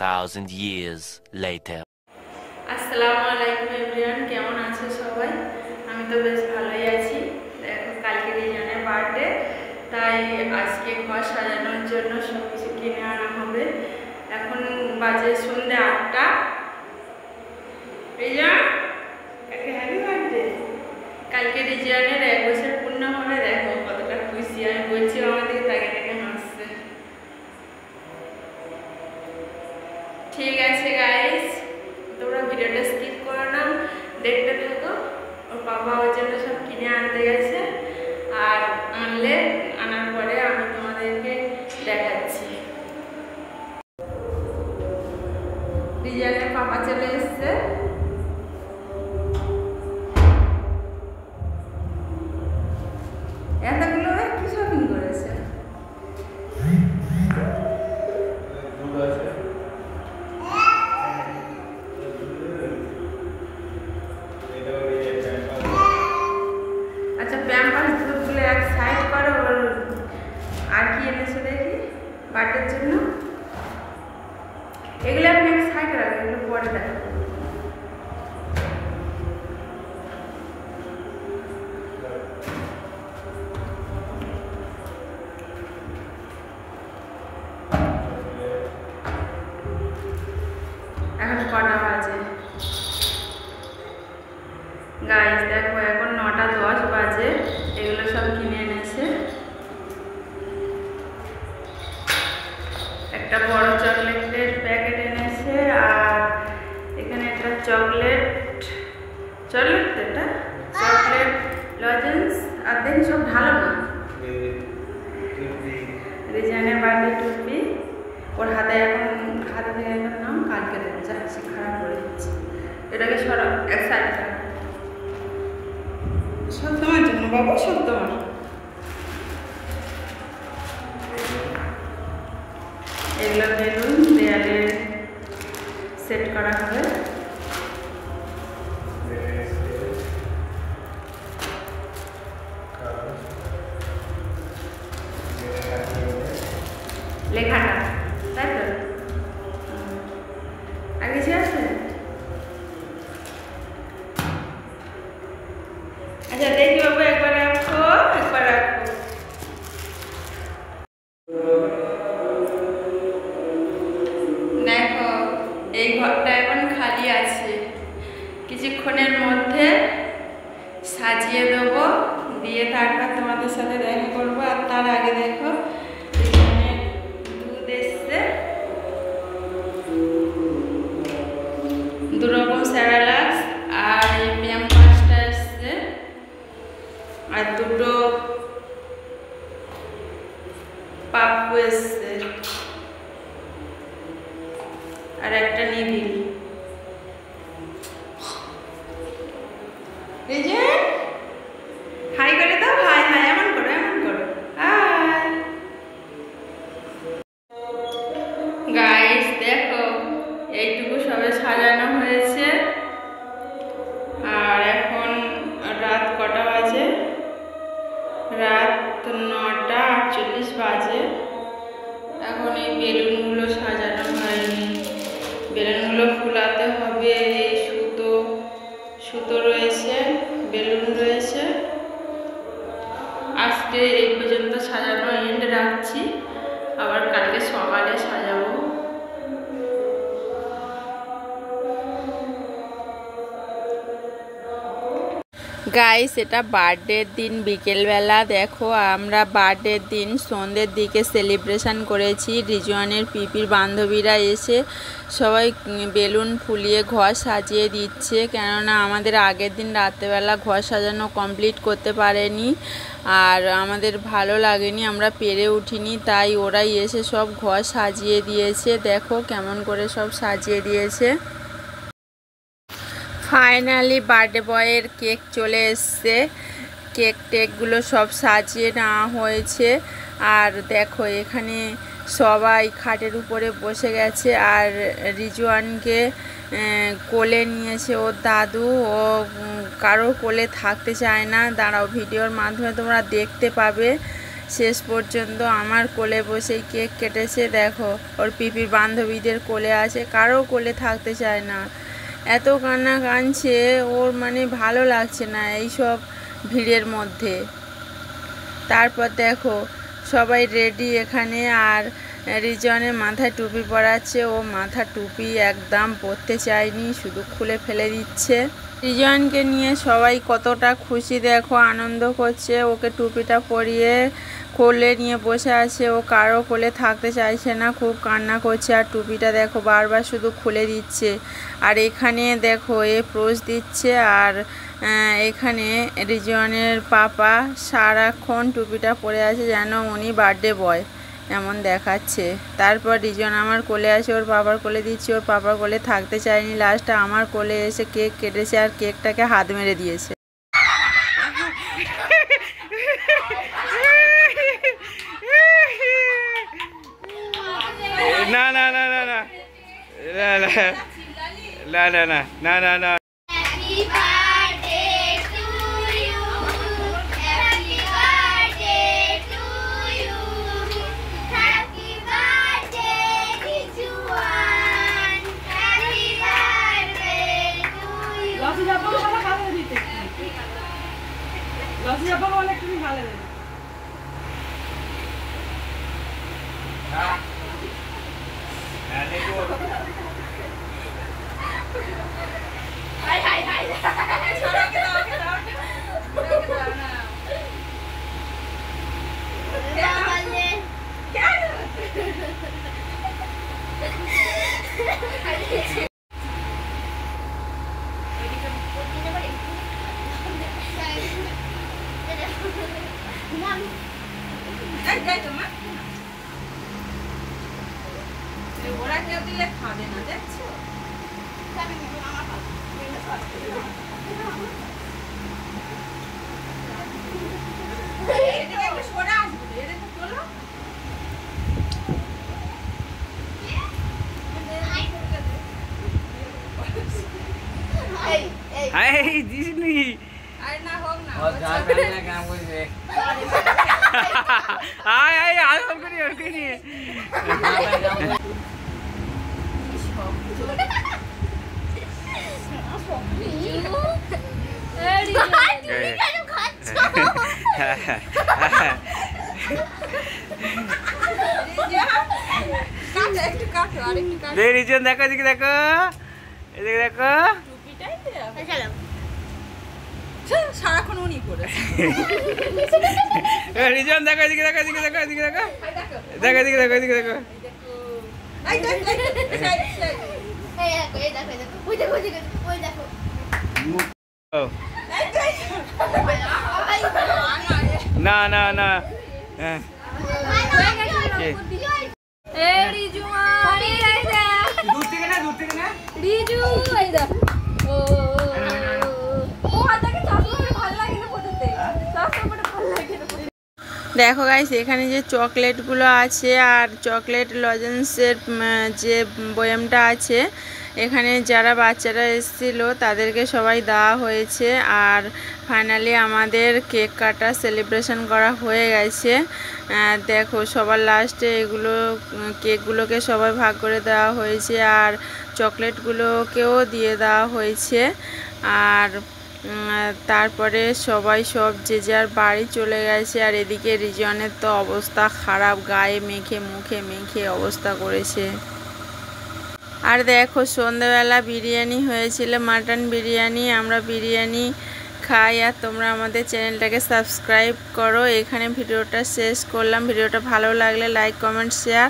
2,000 years later. আসসালামু আলাইকুম everyone, কেমন আছো সবাই? আমি তো বেশ ভালোই আছি। দেখো কালকে রিজনের বার্থডে, তাই আজকে ঘর সাজানোর জন্য সব কিছু কিনে আনা হবে। এখন বাজে সন্ধ্যে 8টা। রিজন, কালকে হ্যাপি বার্থডে। কালকে রিজনের 1 বছর পূর্ণ হবে। দেখো কতটা খুশি, আমি বলছি আমাদের তাকে তাকে হাসছে। ঠিক আছে গাইস, তোমরা ভিডিওটা স্কিপ করো না, দেখতে থাকো। ওর বাবা ওর জন্য সব কিনে আনতে গেছে, আর আনার পরে আমি তোমাদেরকে দেখাচ্ছি। রিজানের পাপা চলে এসছে। এতগুলো কি শপিং করেছে? আচ্ছা, প্যাম্পাস দুধগুলো এক সাইড করো। ওর আর কি এনেছে দেখি বাটের জন্য। এগুলো আপনি এক সাইডে রাখবেন, এগুলো পরে দেখো। এখন কটা বাজে গাইস? দেখো এখন 9:10 বাজে। এগুলো সব কিনে এনেছে। একটা বড় চকলেটের প্যাকেট এনেছে, আর এখানে একটা চকলেট এটা চকলেট লজেন্স, আর দেন সব ঢালো না। রিজানের বার্থডে টুপি ওর হাতে থেকে এখন নাম, কালকে দেবো। যাচ্ছি, খারাপ করে দিচ্ছি। এটাকে সরাও এক সাইড। সব তোমার জন্য বাবু, সব তোমার। এগুলো বেলুন দেয়ালে সেট করা হবে। লেখাটা তাই তো? আর কিছু আছে? আচ্ছা দেখি বাবু, একবার রাখো। দেখো এই ঘরটা এখন খালি আছে, কিছুক্ষণের মধ্যে সাজিয়ে দেবো, দিয়ে তারপর তোমাদের সাথে দেখা করবো। আর তার আগে দেখো এখানে দুধ এসছে, 2 রকম স্যারালাক্স, আর এই প্যাম্পাসটা এসছে, আর 2টো পাপ্পু এসছে, আর একটা নিবিল। এই যে হাই করে দাও, হাই হাই, এমন করো হাই। গাইস দেখো এইটুকু সবে সাজানো হয়েছে, আর এখন রাত কটা বাজে? রাত 9:48 বাজে। এখন এই বেলুনগুলো সাজানো হয়নি, বেলুনগুলো ফুলাতে হবে। এই সুতো রয়েছে, বেলুন রয়েছে। আজকে এই পর্যন্ত সাজানো এন্ড রাখছি, আবার কালকে সকালে সাজাবো। গাইস এটা বার্থডের দিন বিকেলবেলা। দেখো আমরা বার্থডের দিন সন্ধ্যের দিকে সেলিব্রেশন করেছি। রিজওয়ানের পিপির বান্ধবীরা এসে সবাই বেলুন ফুলিয়ে ঘর সাজিয়ে দিচ্ছে, কেননা আমাদের আগের দিন রাত্রেবেলা ঘর সাজানো কমপ্লিট করতে পারেনি, আর আমাদের ভালো লাগেনি, আমরা পেরে উঠিনি, তাই ওরাই এসে সব ঘর সাজিয়ে দিয়েছে। দেখো কেমন করে সব সাজিয়ে দিয়েছে। ফাইনালি বার্থডে বয়ের কেক চলে এসছে, টেকগুলো সব সাজিয়ে নেওয়া হয়েছে। আর দেখো এখানে সবাই খাটের উপরে বসে গেছে, আর রিজওয়ানকে কোলে নিয়েছে ওর দাদু। ও কারোর কোলে থাকতে চায় না, দাঁড়াও ভিডিওর মাধ্যমে তোমরা দেখতে পাবে। শেষ পর্যন্ত আমার কোলে বসেই কেক কেটেছে। দেখো ওর পিপির বান্ধবীদের কোলে আছে, কারো কোলে থাকতে চায় না, এত কান্না কাঁদছে ওর, মানে ভালো লাগছে না এইসব ভিড়ের মধ্যে। তারপর দেখো সবাই রেডি এখানে, আর রিজওয়ানের মাথায় টুপি পরাচ্ছে। ও মাথা টুপি একদম পরতে চায়নি, শুধু খুলে ফেলে দিচ্ছে। রিজওয়ানকে নিয়ে সবাই কতটা খুশি দেখো, আনন্দ করছে। ওকে টুপিটা পরিয়ে কোলে নিয়ে বসে আছে, ও কারো কোলে থাকতে চাইছে না, খুব কান্না করছে। আর টুপিটা দেখো বারবার শুধু খুলে দিচ্ছে। আর এখানে দেখো এ পোজ দিচ্ছে, আর এখানে রিজওয়ানের পাপা সারাক্ষণ টুপিটা পরে আছে যেন উনি বার্থডে বয় এমন দেখাচ্ছে। তারপর রিজওয়ান আমার কোলে আসে, ওর পাপার কোলে দিচ্ছে, ওর পাপার কোলে থাকতে চায়নি, লাস্টে আমার কোলে এসে কেক কেটেছে আর কেকটাকে হাত মেরে দিয়েছে। না না না না না না না না না না না। ওরা কেউ দিলে খাবে না, দেখছো? রিজন দেখো, এদিকে দেখো, এদিকে দেখো। সারাক্ষণ উনি করেছে। রিজন দেখো, এদিকে দেখো, এদিকে দেখো, এদিকে দেখো, দেখো, এদিকে দেখো, এদিকে দেখো। না না না, হ্যাঁ দেখো গাইস এখানে যে চকলেটগুলো আছে আর চকলেট লজেন্সের যে বয়ামটা আছে, এখানে যারা বাচ্চারা এসেছিল তাদেরকে সবাই দেওয়া হয়েছে। আর ফাইনালি আমাদের কেক কাটা সেলিব্রেশন করা হয়ে গেছে। দেখো সবার লাস্টে এগুলো কেকগুলোকে সবাই ভাগ করে দেওয়া হয়েছে আর চকলেটগুলোকেও দিয়ে দেওয়া হয়েছে। আর তারপরে সবাই সব যে যার বাড়ি চলে গেছে। আর এদিকে রিজওয়ানের তো অবস্থা খারাপ, গায়ে মেখে মুখে মেখে অবস্থা করেছে। আর দেখো সন্ধ্যাবেলা বিরিয়ানি হয়েছিল, মাটন বিরিয়ানি। আমরা বিরিয়ানি খাই আর তোমরা আমাদের চ্যানেলটাকে সাবস্ক্রাইব করো। এখানে ভিডিওটা শেষ করলাম। ভিডিওটা ভালো লাগলে লাইক কমেন্ট শেয়ার।